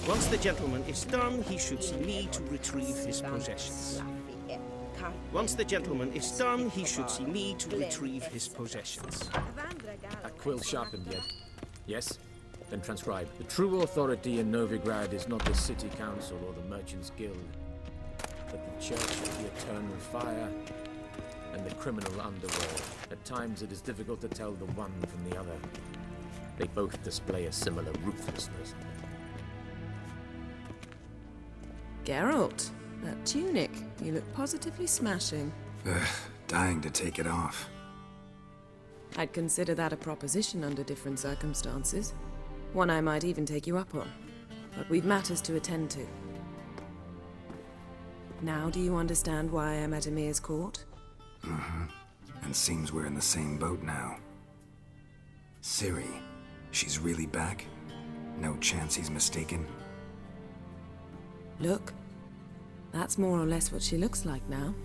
Once the gentleman is done, he should see me to retrieve his possessions. Once the gentleman is done, he should see me to retrieve his possessions. A quill sharpened yet? Yes? Then transcribe. The true authority in Novigrad is not the city council or the merchants' guild, but the church of the eternal fire and the criminal underworld. At times it is difficult to tell the one from the other. They both display a similar ruthlessness. Geralt, that tunic. You look positively smashing. Dying to take it off. I'd consider that a proposition under different circumstances. One I might even take you up on. But we've matters to attend to. Now do you understand why I'm at Emir's court? Mm-hmm. And seems we're in the same boat now. Ciri, she's really back? No chance he's mistaken? Look, that's more or less what she looks like now.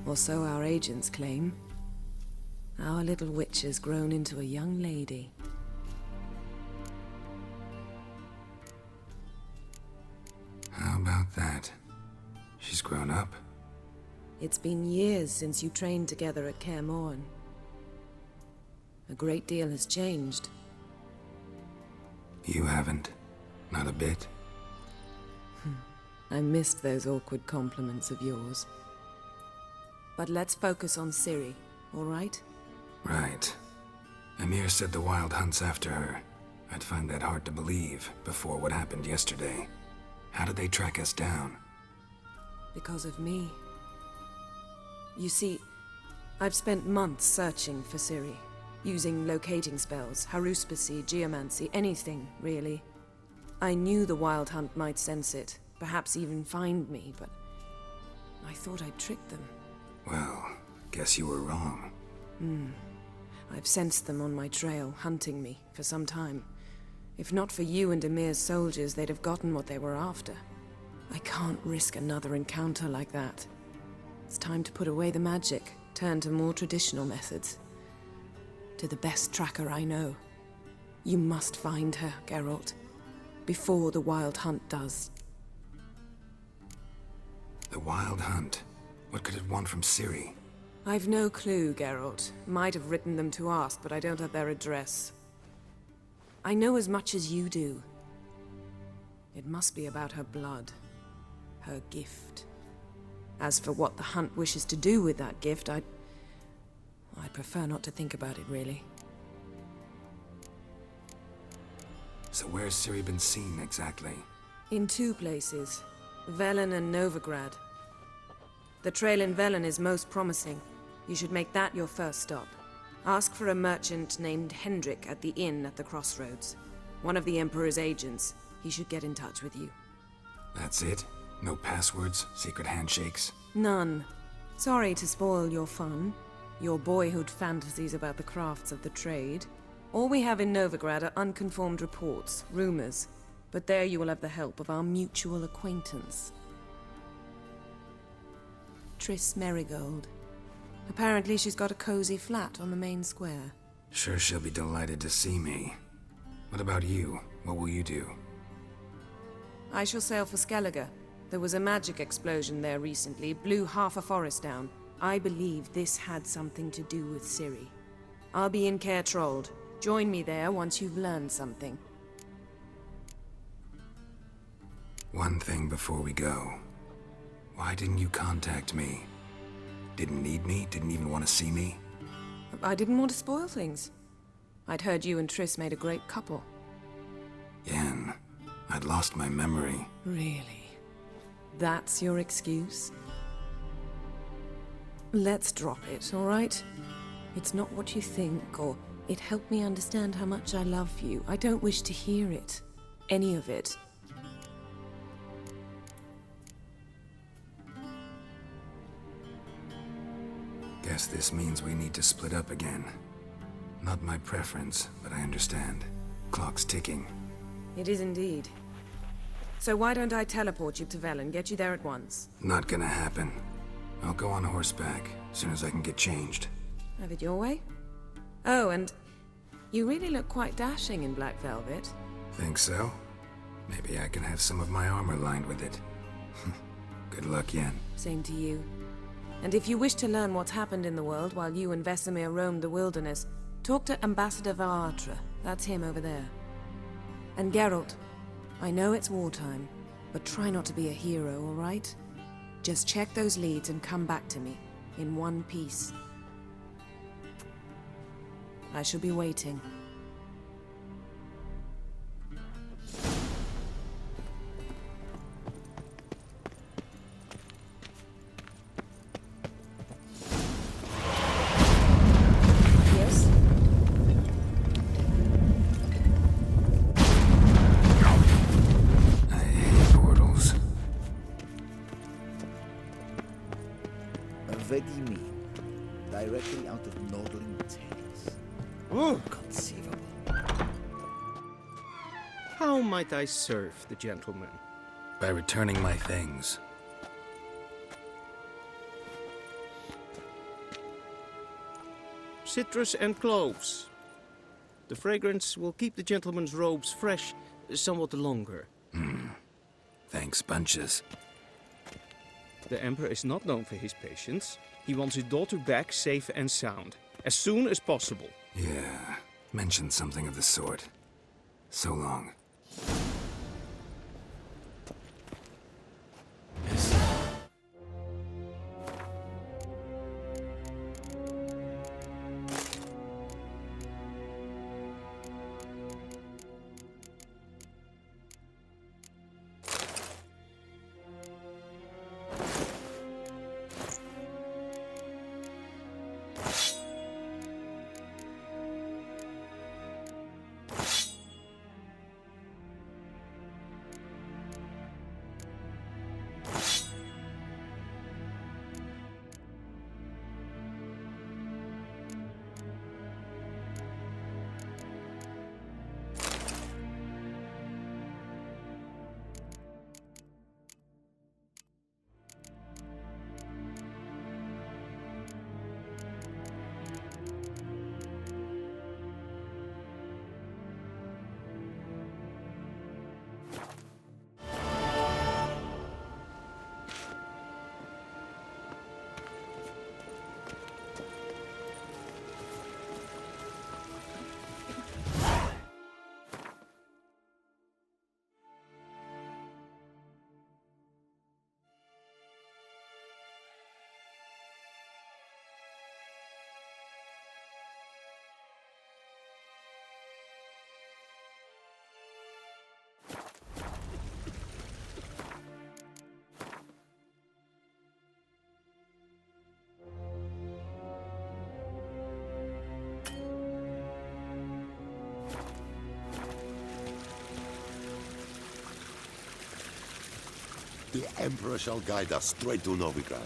Or so our agents claim. Our little witch has grown into a young lady. How about that? She's grown up? It's been years since you trained together at Kaer Morhen. A great deal has changed. You haven't? Not a bit? I missed those awkward compliments of yours. But let's focus on Ciri, all right? Right. Emir said the Wild Hunt's after her. I'd find that hard to believe before what happened yesterday. How did they track us down? Because of me. You see, I've spent months searching for Ciri, using locating spells, haruspicy, geomancy, anything, really. I knew the Wild Hunt might sense it, perhaps even find me, but I thought I'd tricked them. Well, guess you were wrong. I've sensed them on my trail, hunting me, for some time. If not for you and Emir's soldiers, they'd have gotten what they were after. I can't risk another encounter like that. It's time to put away the magic, turn to more traditional methods. To the best tracker I know. You must find her, Geralt. Before the Wild Hunt does. The Wild Hunt? What could it want from Ciri? I've no clue, Geralt. Might have written them to ask, but I don't have their address. I know as much as you do. It must be about her blood. Her gift. As for what the Hunt wishes to do with that gift, I'd prefer not to think about it, really. So where's Ciri been seen, exactly? In two places. Velen and Novigrad. The trail in Velen is most promising. You should make that your first stop. Ask for a merchant named Hendrik at the inn at the Crossroads. One of the Emperor's agents. He should get in touch with you. That's it? No passwords? Secret handshakes? None. Sorry to spoil your fun. Your boyhood fantasies about the crafts of the trade. All we have in Novigrad are unconfirmed reports, rumors. But there you will have the help of our mutual acquaintance. Triss Merigold. Apparently she's got a cozy flat on the main square. Sure she'll be delighted to see me. What about you? What will you do? I shall sail for Skellige. There was a magic explosion there recently, blew half a forest down. I believe this had something to do with Ciri. I'll be in Caer Trold. Join me there once you've learned something. One thing before we go. Why didn't you contact me? Didn't need me? Didn't even want to see me? I didn't want to spoil things. I'd heard you and Triss made a great couple. Yen, I'd lost my memory. Really? That's your excuse? Let's drop it, all right? It's not what you think, or it helped me understand how much I love you. I don't wish to hear it. Any of it. Guess this means we need to split up again. Not my preference, but I understand. Clock's ticking. It is indeed. So why don't I teleport you to Velen, get you there at once? Not gonna happen. I'll go on horseback, as soon as I can get changed. Have it your way? Oh, and you really look quite dashing in black velvet. Think so? Maybe I can have some of my armor lined with it. Good luck, Yen. Same to you. And if you wish to learn what's happened in the world while you and Vesemir roamed the wilderness, talk to Ambassador Varatra. That's him over there. And Geralt, I know it's wartime, but try not to be a hero, all right? Just check those leads and come back to me, in one piece. I shall be waiting. Yes? I hate portals. Vizima, directly out of Nordling tales. Conceivable. How might I serve the gentleman? By returning my things. Citrus and cloves. The fragrance will keep the gentleman's robes fresh somewhat longer. Thanks, bunches. The Emperor is not known for his patience. He wants his daughter back safe and sound, as soon as possible. Yeah, mentioned something of the sort. So long. The Emperor shall guide us straight to Novigrad.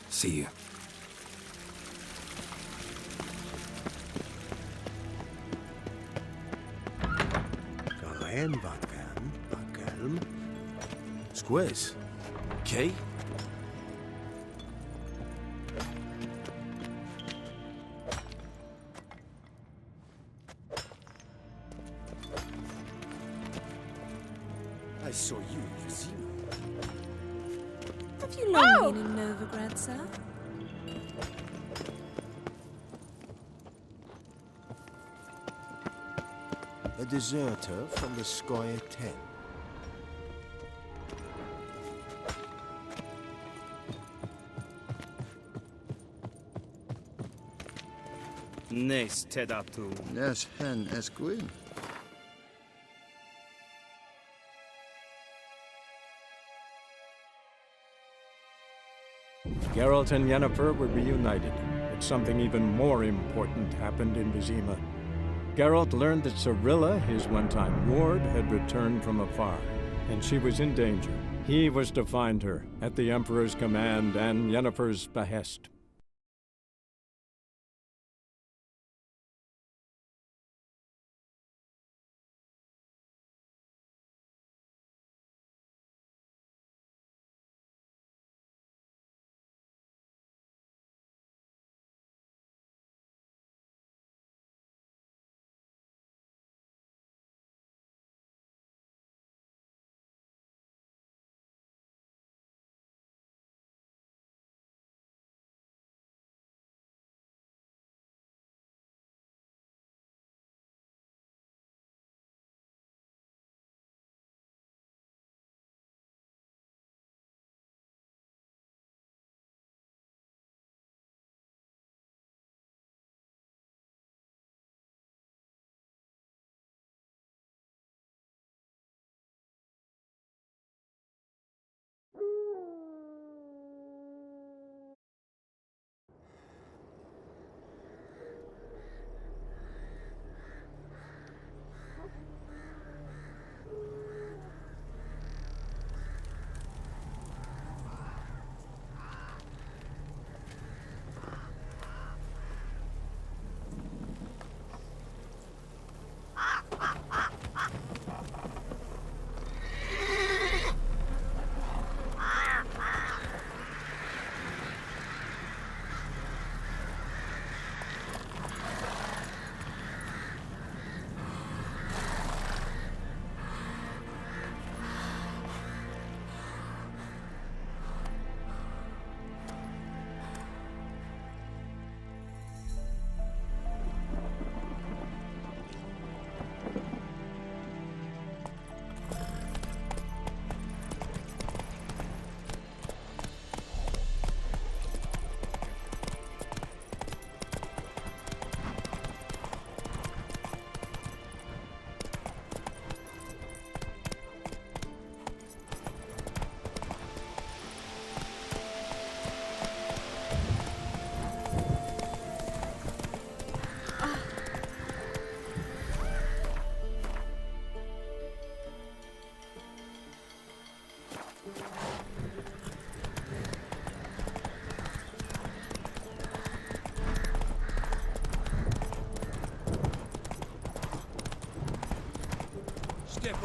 See you. Karen Vatkan, Bakelm. Squiz. Okay? I saw you in Vizima. Have you long been in Novigrad, sir? A deserter from the Skoye 10. Nes tedatu. Yes, hen as queen. Geralt and Yennefer were reunited, but something even more important happened in Vizima. Geralt learned that Cirilla, his one-time ward, had returned from afar, and she was in danger. He was to find her, at the Emperor's command and Yennefer's behest.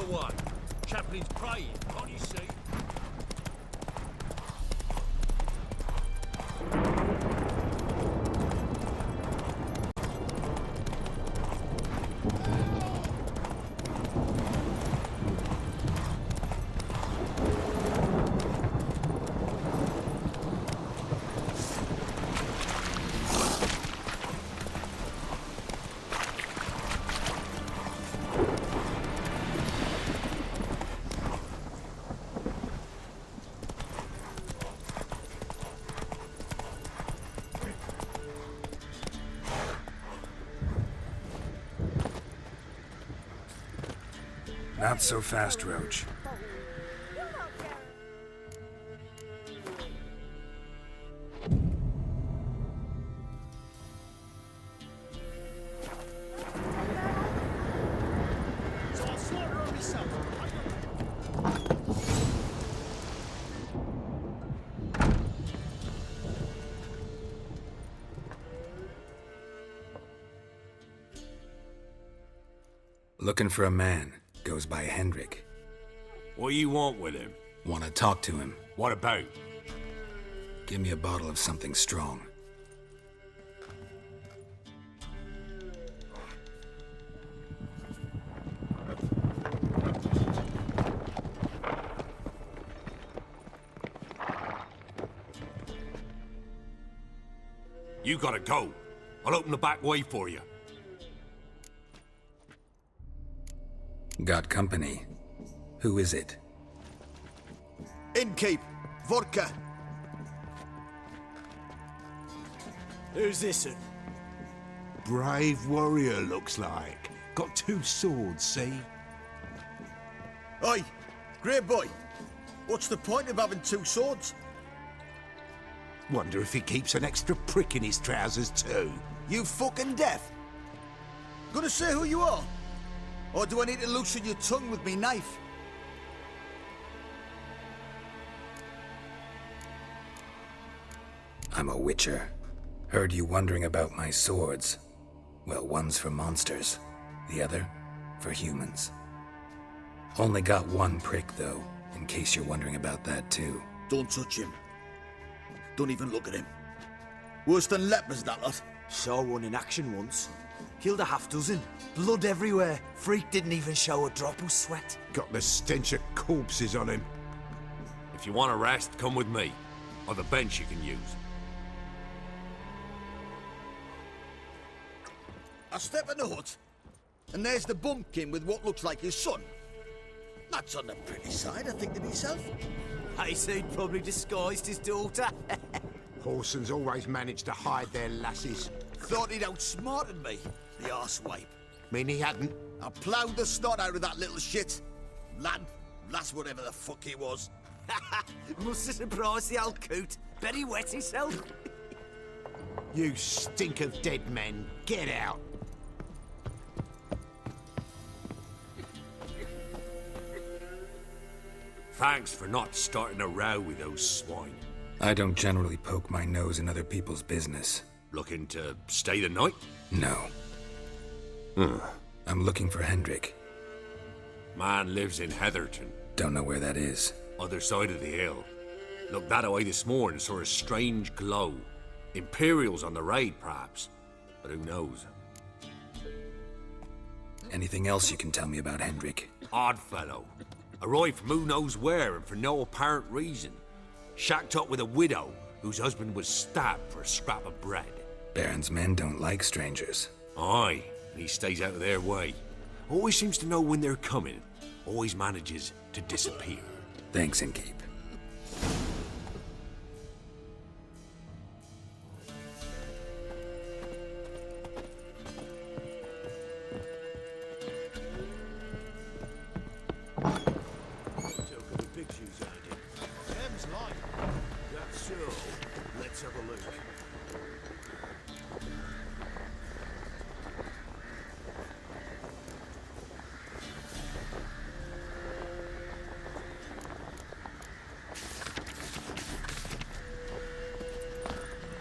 for one. Chaplain's praying, can't you see? Not so fast, Roach. Looking for a man. Goes by Hendrik. What do you want with him? Want to talk to him. What about? Give me a bottle of something strong. You gotta go. I'll open the back way for you. Got company. Who is it? Innkeep. Vodka. Who's this one? Brave warrior, looks like. Got 2 swords, see? Oi, great boy. What's the point of having 2 swords? Wonder if he keeps an extra prick in his trousers too. You fucking deaf? Gonna say who you are? Or do I need to loosen your tongue with me knife? I'm a witcher. Heard you wondering about my swords. Well, one's for monsters, the other for humans. Only got 1 prick, though, in case you're wondering about that, too. Don't touch him. Don't even look at him. Worse than lepers, that lot. Saw one in action once. Killed a half-dozen. Blood everywhere. Freak didn't even show a drop of sweat. Got the stench of corpses on him. If you want a rest, come with me. Or the bench you can use. I step in the hut, and there's the bumpkin with what looks like his son. That's on the pretty side, I think to myself. I say he'd probably disguised his daughter. Horsons always manage to hide their lasses. Thought he'd outsmarted me, the arsewipe. Mean he hadn't? I ploughed the snot out of that little shit. Lad, lass, whatever the fuck he was. Must have surprised the old coot. Bet he wet himself. You stink of dead men. Get out. Thanks for not starting a row with those swine. I don't generally poke my nose in other people's business. Looking to stay the night? No. I'm looking for Hendrik. Man lives in Heatherton. Don't know where that is. Other side of the hill. Looked that away this morning, saw a strange glow. Imperials on the raid, perhaps. But who knows? Anything else you can tell me about Hendrik? Odd fellow. Arrived from who knows where and for no apparent reason. Shacked up with a widow whose husband was stabbed for a scrap of bread. Baron's men don't like strangers. Aye, and he stays out of their way. Always seems to know when they're coming. Always manages to disappear. Thanks, Innkeep. Let's have a look.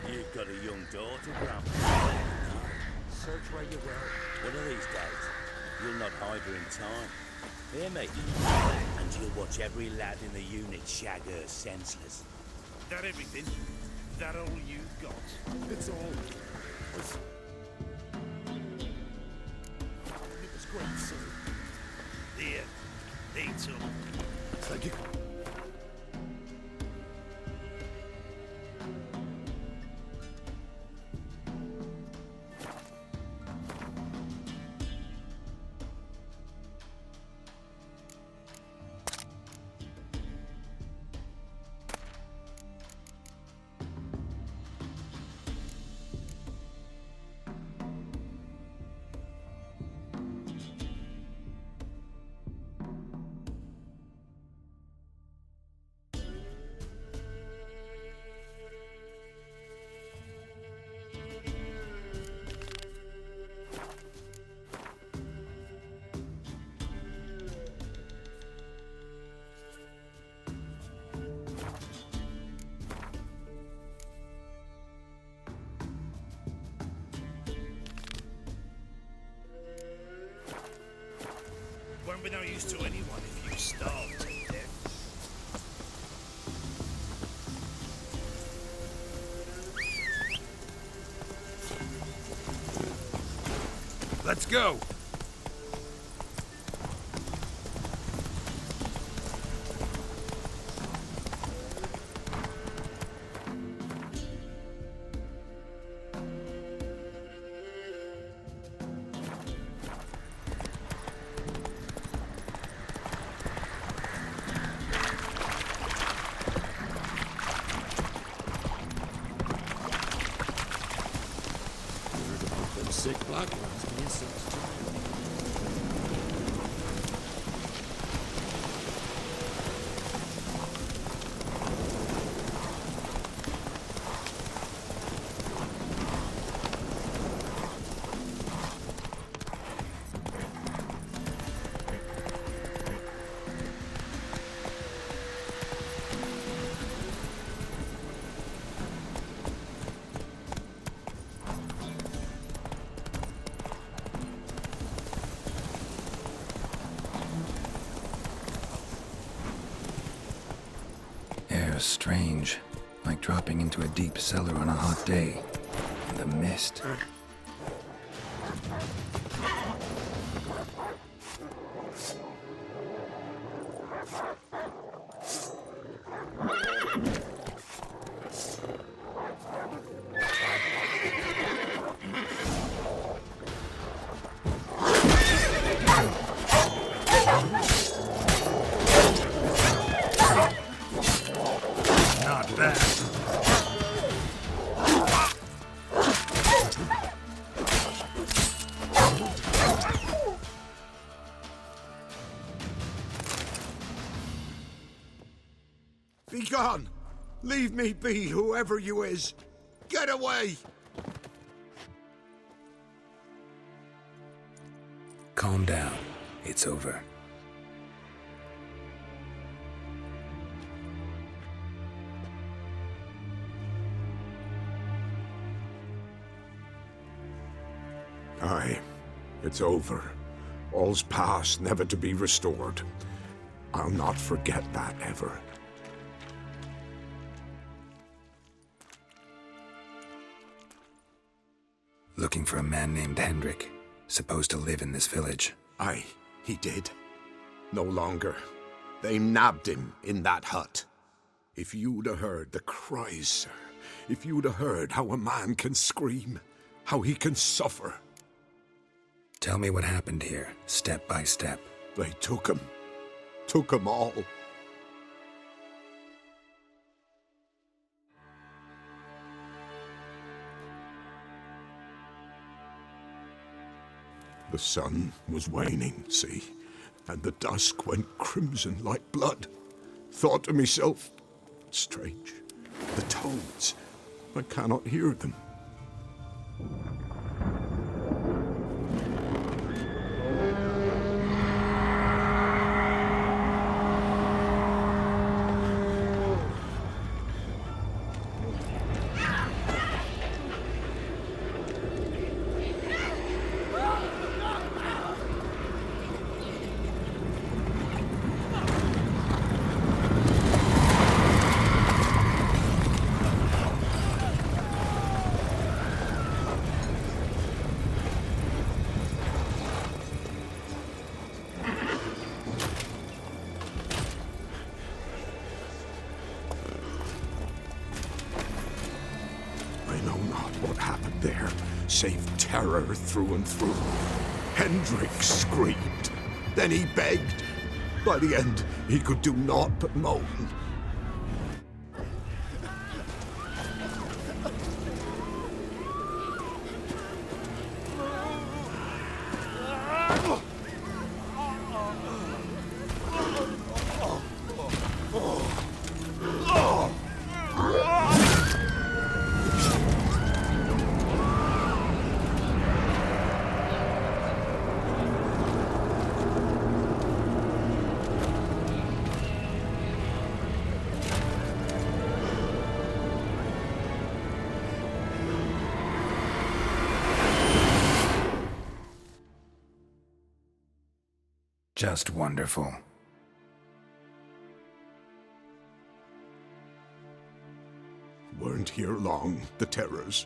You've got a young daughter, Grandpa. Search where you will. One of these days, you'll not hide her in time. Hear me? And you'll watch every lad in the unit shag her senseless. That everything? That all you got? It's all. It was great, son. Here, eat up. Thank you. Won't be no use to anyone if you starve to death. Let's go! Sick black ones being substituted. Air's strange, like dropping into a deep cellar on a hot day. And the mist. Not bad. Be gone! Leave me be, whoever you is! Get away! Calm down. It's over. Aye, it's over. All's past, never to be restored. I'll not forget that ever. Looking for a man named Hendrik, supposed to live in this village. Aye, he did. No longer. They nabbed him in that hut. If you'd have heard the cries, sir, if you'd have heard how a man can scream, how he can suffer. Tell me what happened here, step by step. They took him. Took him all. The sun was waning, see, and the dusk went crimson like blood. Thought to myself, strange, the toads, I cannot hear them. know not what happened there, save terror through and through. Hendrik screamed. Then he begged. By the end, he could do naught but moan. Just wonderful. Weren't here long, the terrors.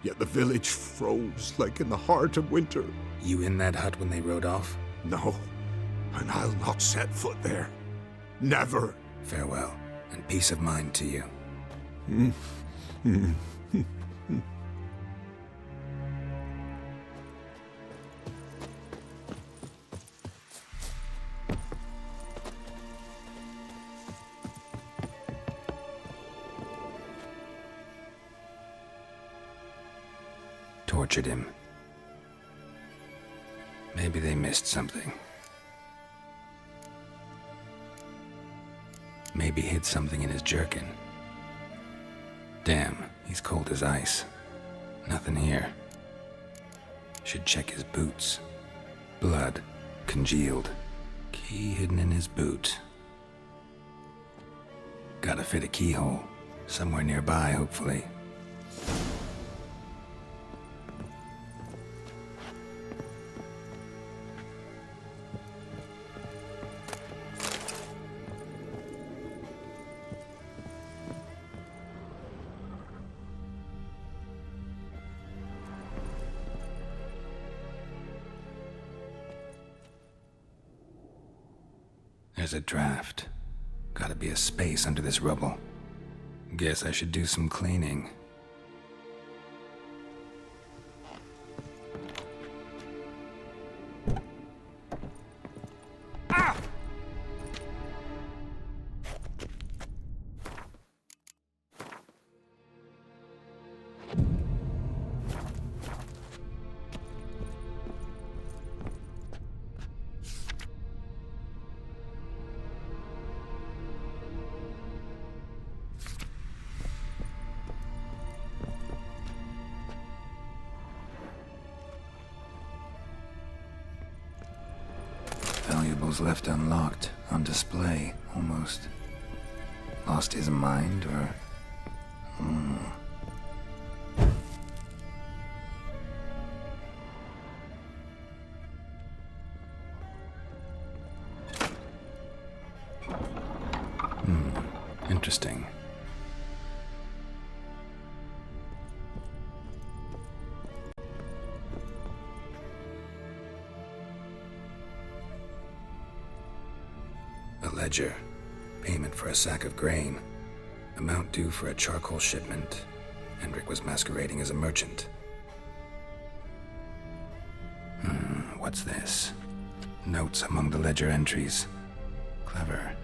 Yet the village froze like in the heart of winter. You in that hut when they rode off? No, and I'll not set foot there. Never. Farewell, and peace of mind to you. Tortured him. Maybe they missed something. Maybe hid something in his jerkin. Damn, he's cold as ice. Nothing here. Should check his boots. Blood, congealed. Key hidden in his boot. Gotta fit a keyhole. Somewhere nearby, hopefully. There's a draft. Gotta be a space under this rubble. Guess I should do some cleaning. Valuables left unlocked, on display, almost. Lost his mind, or... Interesting. A ledger. Payment for a sack of grain. Amount due for a charcoal shipment. Hendrik was masquerading as a merchant. What's this? Notes among the ledger entries. Clever.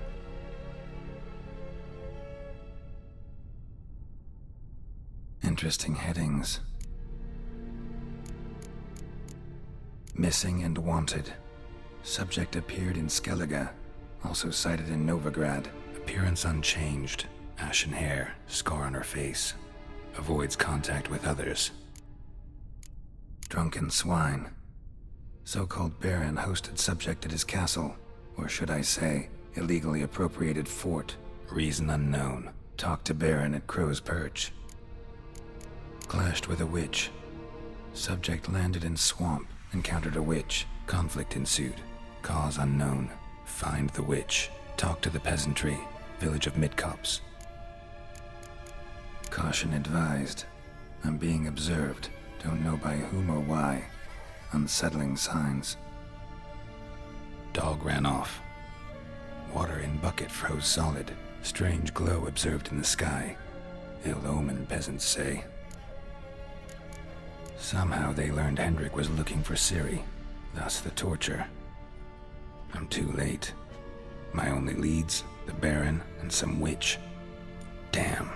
Interesting headings. Missing and wanted. Subject appeared in Skellige. Also cited in Novigrad. Appearance unchanged. Ashen hair. Scar on her face. Avoids contact with others. Drunken swine. So-called Baron hosted subject at his castle. Or should I say, illegally appropriated fort. Reason unknown. Talked to Baron at Crow's Perch. Clashed with a witch. Subject landed in swamp. Encountered a witch. Conflict ensued. Cause unknown. Find the witch. Talk to the peasantry. Village of Midcopse. Caution advised. I'm being observed. Don't know by whom or why. Unsettling signs. Dog ran off. Water in bucket froze solid. Strange glow observed in the sky. Ill omen, peasants say. Somehow they learned Hendrik was looking for Ciri, thus the torture. I'm too late. My only leads, the Baron and some witch. Damn.